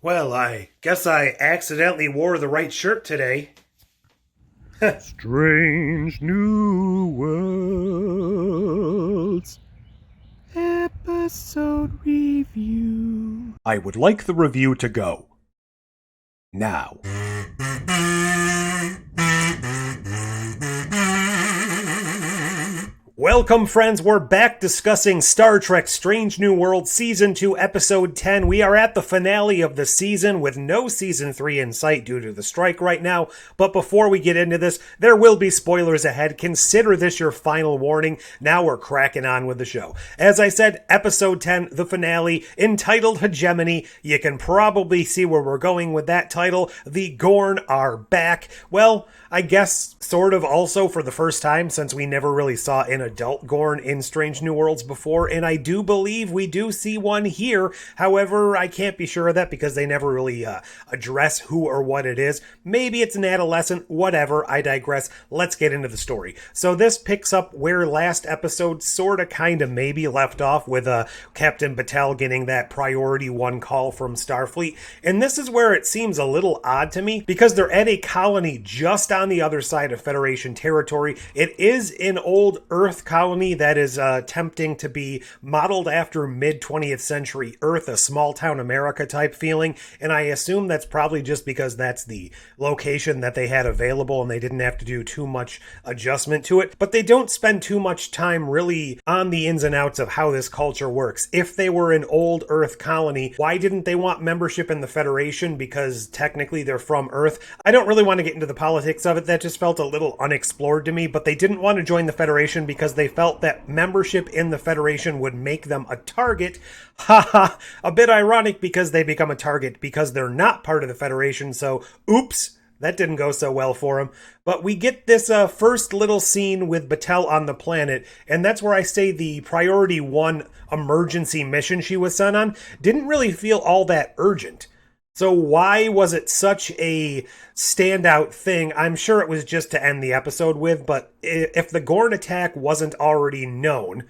Well, I guess I accidentally wore the right shirt today. Strange New Worlds Episode Review. I would like the review to go now. Welcome, friends. We're back discussing Star Trek Strange New Worlds Season 2, Episode 10. We are at the finale of the season with no Season 3 in sight due to the strike right now. But before we get into this, there will be spoilers ahead. Consider this your final warning. Now we're cracking on with the show. As I said, Episode 10, the finale, entitled Hegemony. You can probably see where we're going with that title. The Gorn are back. Well, I guess sort of also for the first time, since we never really saw an adult Gorn in Strange New Worlds before, and I do believe we do see one here. However, I can't be sure of that because they never really address who or what it is. Maybe it's an adolescent, whatever, I digress. Let's get into the story. So this picks up where last episode sort of kind of maybe left off with Captain Batel getting that Priority 1 call from Starfleet, and this is where it seems a little odd to me because they're at a colony just on the other side of Federation territory. It is an old Earth colony that is attempting to be modeled after mid-20th century Earth, a small-town America type feeling, and I assume that's probably just because that's the location that they had available and they didn't have to do too much adjustment to it, but they don't spend too much time really on the ins and outs of how this culture works. If they were an old Earth colony, why didn't they want membership in the Federation? Because technically they're from Earth. I don't really want to get into the politics of it. That just felt a little unexplored to me, but they didn't want to join the Federation because they felt that membership in the Federation would make them a target. Haha, a bit ironic because they become a target because they're not part of the Federation, so oops, that didn't go so well for them. But we get this first little scene with Batel on the planet, and that's where I say the Priority 1 emergency mission she was sent on didn't really feel all that urgent. So why was it such a standout thing? I'm sure it was just to end the episode with, but if the Gorn attack wasn't already known,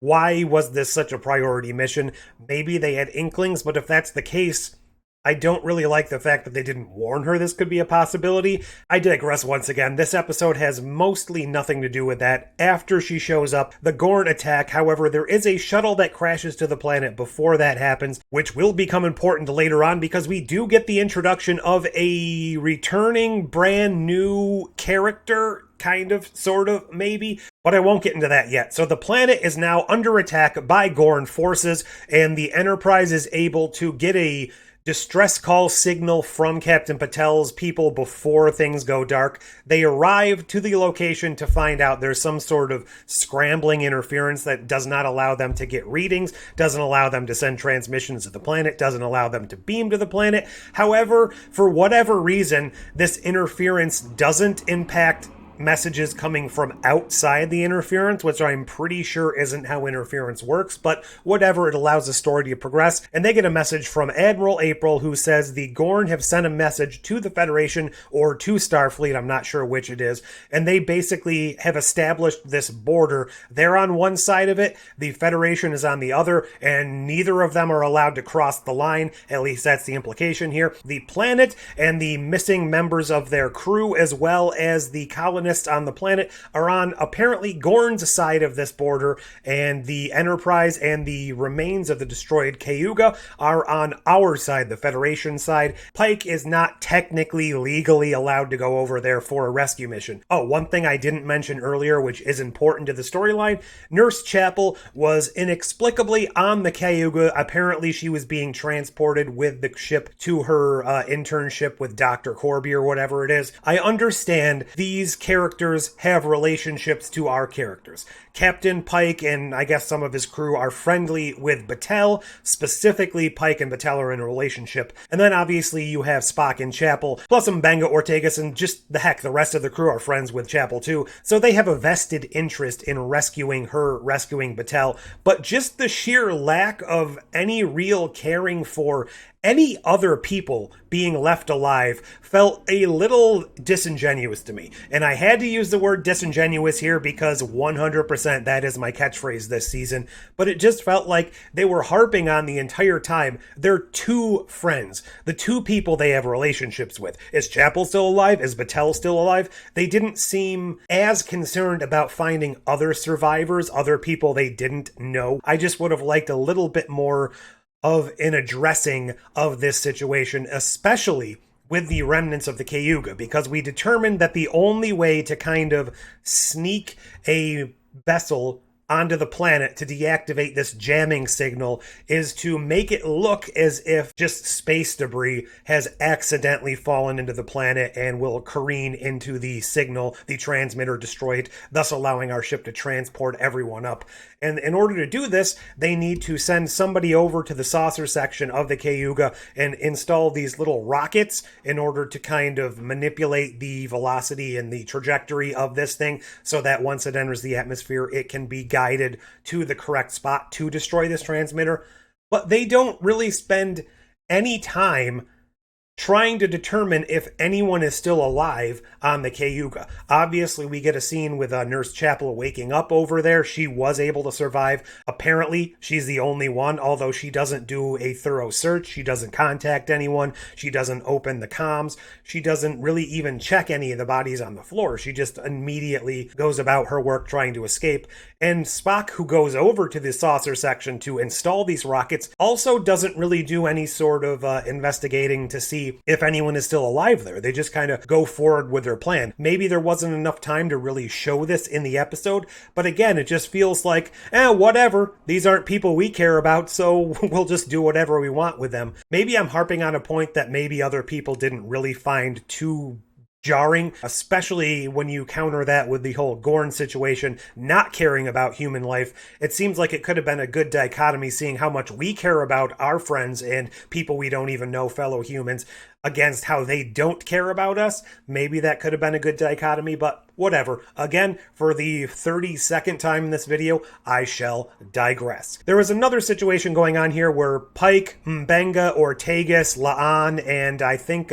why was this such a priority mission? Maybe they had inklings, but if that's the case, I don't really like the fact that they didn't warn her this could be a possibility. I digress once again. This episode has mostly nothing to do with that. After she shows up, the Gorn attack, however, there is a shuttle that crashes to the planet before that happens, which will become important later on because we do get the introduction of a returning brand new character, kind of, sort of, maybe. But I won't get into that yet. So the planet is now under attack by Gorn forces, and the Enterprise is able to get a distress call signal from Captain Patel's people before things go dark. They arrive to the location to find out there's some sort of scrambling interference that does not allow them to get readings, doesn't allow them to send transmissions to the planet, doesn't allow them to beam to the planet. However, for whatever reason, this interference doesn't impact messages coming from outside the interference, which I'm pretty sure isn't how interference works, but whatever, it allows the story to progress. And they get a message from Admiral April who says the Gorn have sent a message to the Federation or to Starfleet, I'm not sure which it is, and they basically have established this border. They're on one side of it, the Federation is on the other, and neither of them are allowed to cross the line, at least that's the implication here. The planet and the missing members of their crew, as well as the colonists on the planet, are on apparently Gorn's side of this border, and the Enterprise and the remains of the destroyed Cayuga are on our side, the Federation side. Pike is not technically legally allowed to go over there for a rescue mission. Oh, one thing I didn't mention earlier, which is important to the storyline, Nurse Chapel was inexplicably on the Cayuga. Apparently she was being transported with the ship to her internship with Dr. Corby or whatever it is. I understand these characters have relationships to our characters. Captain Pike and I guess some of his crew are friendly with Batel. Specifically, Pike and Batel are in a relationship. And then obviously you have Spock and Chapel, plus Mbenga Ortegas, and just the heck, the rest of the crew are friends with Chapel too. So they have a vested interest in rescuing Batel. But just the sheer lack of any real caring for any other people being left alive felt a little disingenuous to me. And I had to use the word disingenuous here because 100% that is my catchphrase this season, but it just felt like they were harping on the entire time. They're two friends, the two people they have relationships with. Is Chapel still alive? Is Batel still alive? They didn't seem as concerned about finding other survivors, other people they didn't know. I just would have liked a little bit more of an addressing of this situation, especially with the remnants of the Cayuga, because we determined that the only way to kind of sneak a vessel onto the planet to deactivate this jamming signal is to make it look as if just space debris has accidentally fallen into the planet and will careen into the signal, the transmitter, destroy it, thus allowing our ship to transport everyone up. And in order to do this, they need to send somebody over to the saucer section of the Cayuga and install these little rockets in order to kind of manipulate the velocity and the trajectory of this thing so that once it enters the atmosphere, it can be guided to the correct spot to destroy this transmitter. But they don't really spend any time trying to determine if anyone is still alive on the Cayuga. Obviously, we get a scene with Nurse Chapel waking up over there. She was able to survive. Apparently, she's the only one, although she doesn't do a thorough search. She doesn't contact anyone. She doesn't open the comms. She doesn't really even check any of the bodies on the floor. She just immediately goes about her work trying to escape. And Spock, who goes over to the saucer section to install these rockets, also doesn't really do any sort of investigating to see if anyone is still alive there. They just kind of go forward with their plan. Maybe there wasn't enough time to really show this in the episode, but again, it just feels like, whatever. These aren't people we care about, so we'll just do whatever we want with them. Maybe I'm harping on a point that maybe other people didn't really find too jarring, especially when you counter that with the whole Gorn situation, not caring about human life. It seems like it could have been a good dichotomy, seeing how much we care about our friends and people we don't even know, fellow humans, against how they don't care about us. Maybe that could have been a good dichotomy, but whatever. Again, for the 32nd time in this video, I shall digress. There was another situation going on here where Pike, Mbenga, Ortegas, La'an, and I think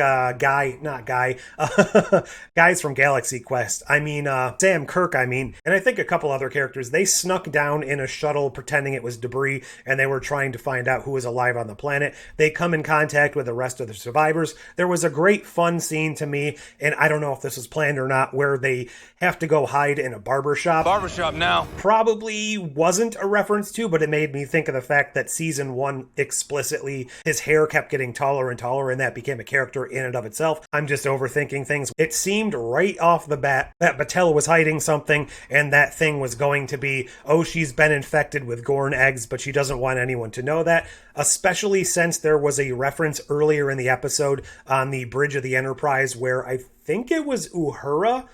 guys from Galaxy Quest. Sam Kirk, and I think a couple other characters, they snuck down in a shuttle pretending it was debris, and they were trying to find out who was alive on the planet. They come in contact with the rest of the survivors. There was a great fun scene to me, and I don't know if this was planned or not, where they have to go hide in a barbershop. Barbershop now. Probably wasn't a reference to, but it made me think of the fact that season 1 explicitly, his hair kept getting taller and taller, and that became a character in and of itself. I'm just overthinking things. It seemed right off the bat that Batel was hiding something, and that thing was going to be, she's been infected with Gorn eggs, but she doesn't want anyone to know that, especially since there was a reference earlier in the episode on the bridge of the Enterprise where I think it was Uhura,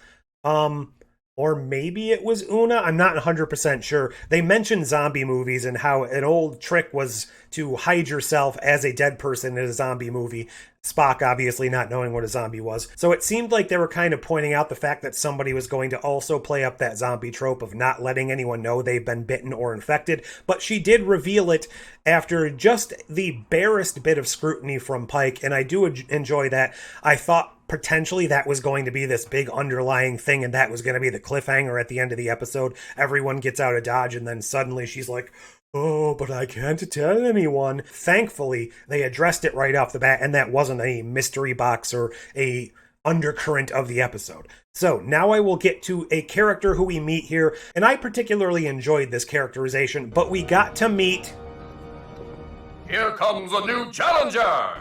or maybe it was Una. I'm not 100% sure. They mentioned zombie movies and how an old trick was to hide yourself as a dead person in a zombie movie. Spock obviously not knowing what a zombie was. So it seemed like they were kind of pointing out the fact that somebody was going to also play up that zombie trope of not letting anyone know they've been bitten or infected. But she did reveal it after just the barest bit of scrutiny from Pike, and I do enjoy that. I thought potentially that was going to be this big underlying thing, and that was going to be the cliffhanger at the end of the episode. Everyone gets out of Dodge, and then suddenly she's like, oh, but I can't tell anyone. Thankfully, they addressed it right off the bat, and that wasn't a mystery box or a undercurrent of the episode. So now I will get to a character who we meet here, and I particularly enjoyed this characterization, but we got to meet... Here comes a new challenger!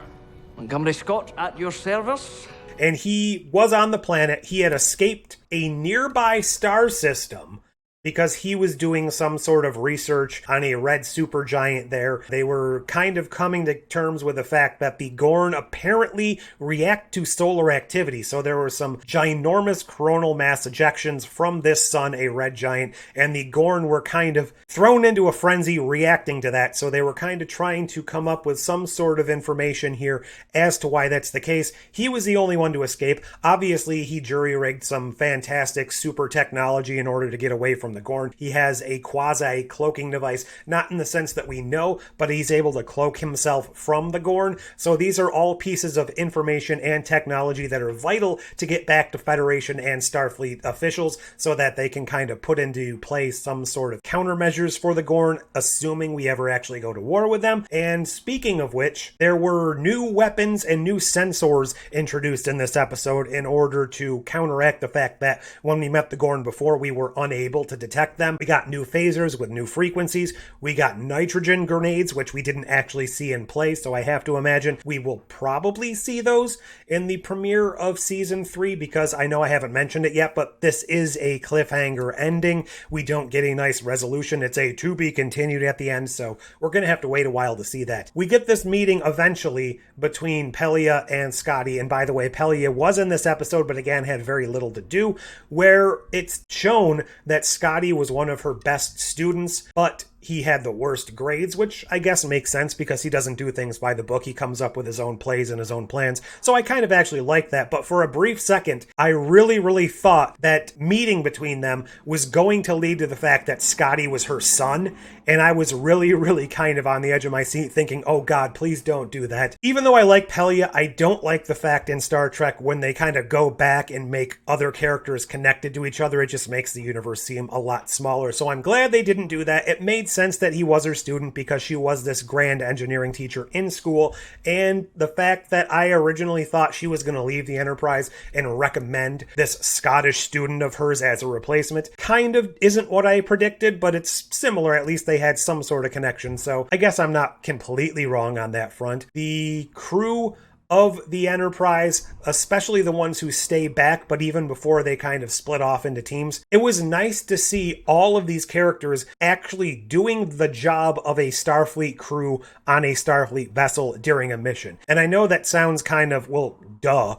Montgomery Scott at your service. And he was on the planet. He had escaped a nearby star system because he was doing some sort of research on a red supergiant there. They were kind of coming to terms with the fact that the Gorn apparently react to solar activity. So there were some ginormous coronal mass ejections from this sun, a red giant, and the Gorn were kind of thrown into a frenzy reacting to that. So they were kind of trying to come up with some sort of information here as to why that's the case. He was the only one to escape. Obviously, he jury-rigged some fantastic super technology in order to get away from from the Gorn. He has a quasi-cloaking device, not in the sense that we know, but he's able to cloak himself from the Gorn. So these are all pieces of information and technology that are vital to get back to Federation and Starfleet officials so that they can kind of put into place some sort of countermeasures for the Gorn, assuming we ever actually go to war with them. And speaking of which, there were new weapons and new sensors introduced in this episode in order to counteract the fact that when we met the Gorn before, we were unable to detect them. We got new phasers with new frequencies. We got nitrogen grenades, which we didn't actually see in play, so I have to imagine we will probably see those in the premiere of Season 3, because I know I haven't mentioned it yet, but this is a cliffhanger ending. We don't get a nice resolution. It's a to be continued at the end, so we're going to have to wait a while to see that. We get this meeting eventually between Pelia and Scotty, and by the way, Pelia was in this episode, but again had very little to do, where it's shown that Scotty was one of her best students, but he had the worst grades, which I guess makes sense because he doesn't do things by the book. He comes up with his own plays and his own plans. So I kind of actually like that. But for a brief second, I really thought that meeting between them was going to lead to the fact that Scotty was her son. And I was really kind of on the edge of my seat thinking, oh God, please don't do that. Even though I like Pelia, I don't like the fact in Star Trek when they kind of go back and make other characters connected to each other. It just makes the universe seem a lot smaller. So I'm glad they didn't do that. It made sense that he was her student because she was this grand engineering teacher in school. And the fact that I originally thought she was going to leave the Enterprise and recommend this Scottish student of hers as a replacement kind of isn't what I predicted, but it's similar. At least they had some sort of connection, so I guess I'm not completely wrong on that front. The crew of the Enterprise, especially the ones who stay back, but even before they kind of split off into teams, it was nice to see all of these characters actually doing the job of a Starfleet crew on a Starfleet vessel during a mission. And I know that sounds kind of, well, duh,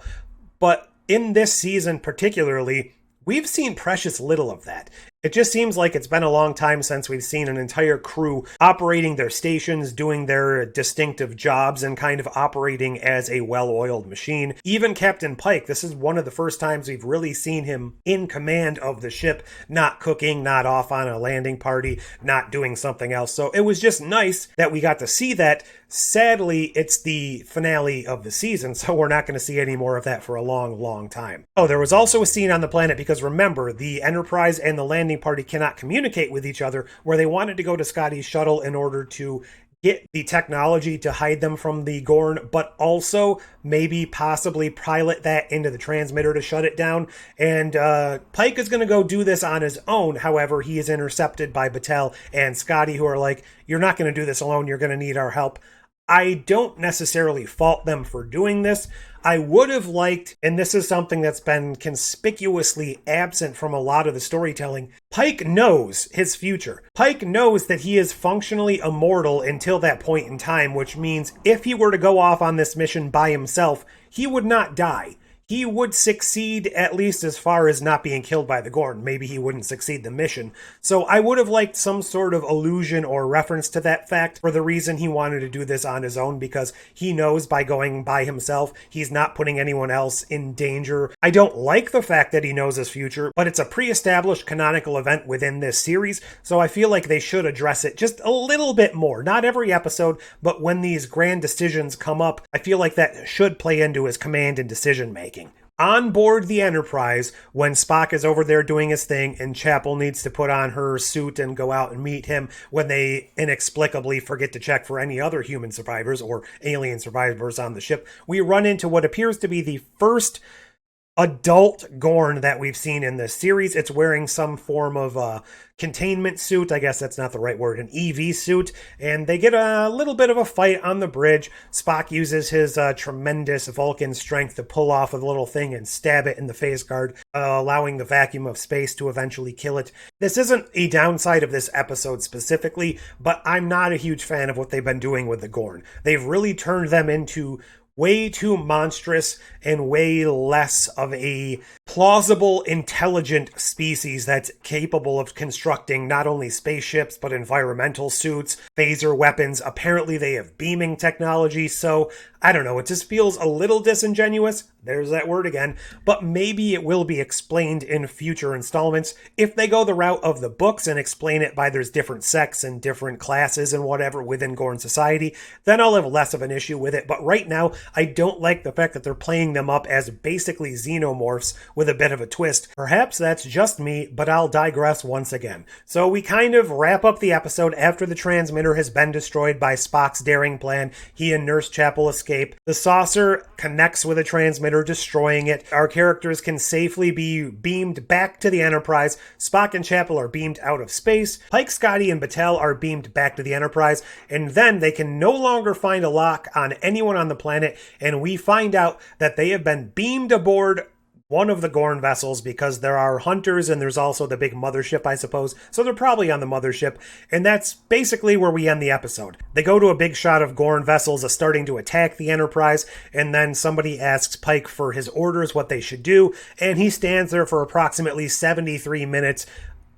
but in this season particularly, we've seen precious little of that. It just seems like it's been a long time since we've seen an entire crew operating their stations, doing their distinctive jobs, and kind of operating as a well-oiled machine. Even Captain Pike, this is one of the first times we've really seen him in command of the ship, not cooking, not off on a landing party, not doing something else. So it was just nice that we got to see that. Sadly, it's the finale of the season, so we're not going to see any more of that for a long time. Oh, there was also a scene on the planet, because remember, the Enterprise and the landing party cannot communicate with each other, where they wanted to go to Scotty's shuttle in order to get the technology to hide them from the Gorn, but also maybe possibly pilot that into the transmitter to shut it down. And Pike is going to go do this on his own. However, he is intercepted by Batel and Scotty, who are like, you're not going to do this alone. You're going to need our help. I don't necessarily fault them for doing this. I would have liked, and this is something that's been conspicuously absent from a lot of the storytelling, Pike knows his future. Pike knows that he is functionally immortal until that point in time, which means if he were to go off on this mission by himself, he would not die. He would succeed, at least as far as not being killed by the Gorn. Maybe he wouldn't succeed the mission. So I would have liked some sort of allusion or reference to that fact for the reason he wanted to do this on his own, because he knows by going by himself, he's not putting anyone else in danger. I don't like the fact that he knows his future, but it's a pre-established canonical event within this series, so I feel like they should address it just a little bit more. Not every episode, but when these grand decisions come up, I feel like that should play into his command and decision making. On board the Enterprise, when Spock is over there doing his thing and Chapel needs to put on her suit and go out and meet him when they inexplicably forget to check for any other human survivors or alien survivors on the ship, we run into what appears to be the first adult Gorn that we've seen in this series. It's wearing some form of containment suit. I guess that's not the right word, an EV suit. And they get a little bit of a fight on the bridge. Spock uses his tremendous Vulcan strength to pull off a little thing and stab it in the face guard, allowing the vacuum of space to eventually kill it. This isn't a downside of this episode specifically, but I'm not a huge fan of what they've been doing with the Gorn. They've really turned them into way too monstrous and way less of a plausible, intelligent species that's capable of constructing not only spaceships, but environmental suits, phaser weapons. Apparently they have beaming technology, so I don't know, it just feels a little disingenuous. There's that word again. But maybe it will be explained in future installments. If they go the route of the books and explain it by there's different sects and different classes and whatever within Gorn society, then I'll have less of an issue with it. But right now, I don't like the fact that they're playing them up as basically xenomorphs with a bit of a twist. Perhaps that's just me, but I'll digress once again. So we kind of wrap up the episode after the transmitter has been destroyed by Spock's daring plan. He and Nurse Chapel escape. The saucer connects with a transmitter, destroying it. Our characters can safely be beamed back to the Enterprise. Spock and Chapel are beamed out of space. Pike, Scotty, and Battelle are beamed back to the Enterprise, and then they can no longer find a lock on anyone on the planet, and we find out that they have been beamed aboard one of the Gorn vessels, because there are hunters and there's also the big mothership, I suppose. So they're probably on the mothership, and that's basically where we end the episode. They go to a big shot of Gorn vessels starting to attack the Enterprise, and then somebody asks Pike for his orders, what they should do, and he stands there for approximately 73 minutes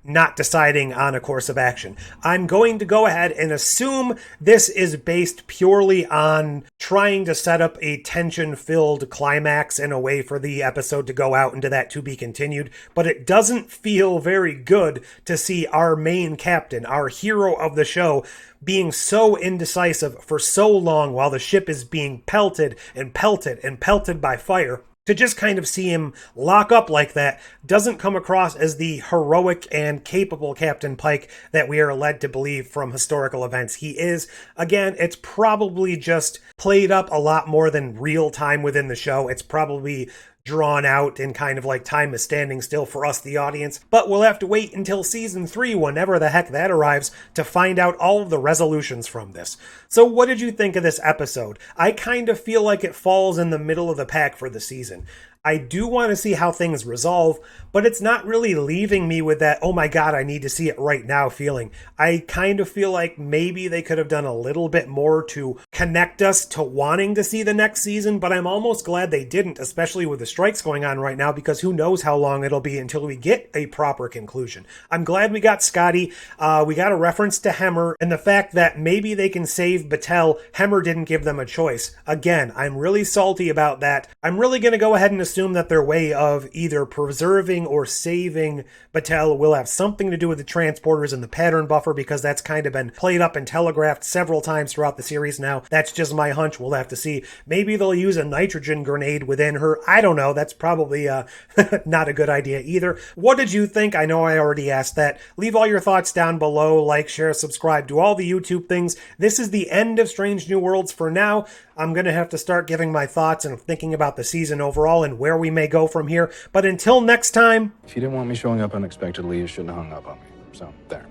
not deciding on a course of action. I'm going to go ahead and assume this is based purely on trying to set up a tension-filled climax in a way for the episode to go out into that to be continued, but it doesn't feel very good to see our main captain, our hero of the show, being so indecisive for so long while the ship is being pelted and pelted and pelted by fire. To just kind of see him lock up like that doesn't come across as the heroic and capable Captain Pike that we are led to believe from historical events he is. Again, it's probably just played up a lot more than real time within the show. It's probably drawn out and kind of like time is standing still for us, the audience. But we'll have to wait until season 3, whenever the heck that arrives, to find out all of the resolutions from this. So what did you think of this episode? I kind of feel like it falls in the middle of the pack for the season. I do want to see how things resolve, but it's not really leaving me with that, oh my god, I need to see it right now feeling. I kind of feel like maybe they could have done a little bit more to connect us to wanting to see the next season, but I'm almost glad they didn't, especially with the strikes going on right now, because who knows how long it'll be until we get a proper conclusion. I'm glad we got Scotty. We got a reference to Hemmer, and the fact that maybe they can save Battelle. Hemmer didn't give them a choice. Again, I'm really salty about that. I'm really going to go ahead and assume that their way of either preserving or saving Battelle will have something to do with the transporters and the pattern buffer, because that's kind of been played up and telegraphed several times throughout the series now. That's just my hunch. We'll have to see. Maybe they'll use a nitrogen grenade within her. I don't know. That's probably not a good idea either. What did you think? I know I already asked that. Leave all your thoughts down below. Like, share, subscribe, do all the YouTube things. This is the end of Strange New Worlds for now. I'm going to have to start giving my thoughts and thinking about the season overall and where we may go from here. But until next time... If you didn't want me showing up unexpectedly, you shouldn't have hung up on me. So, there.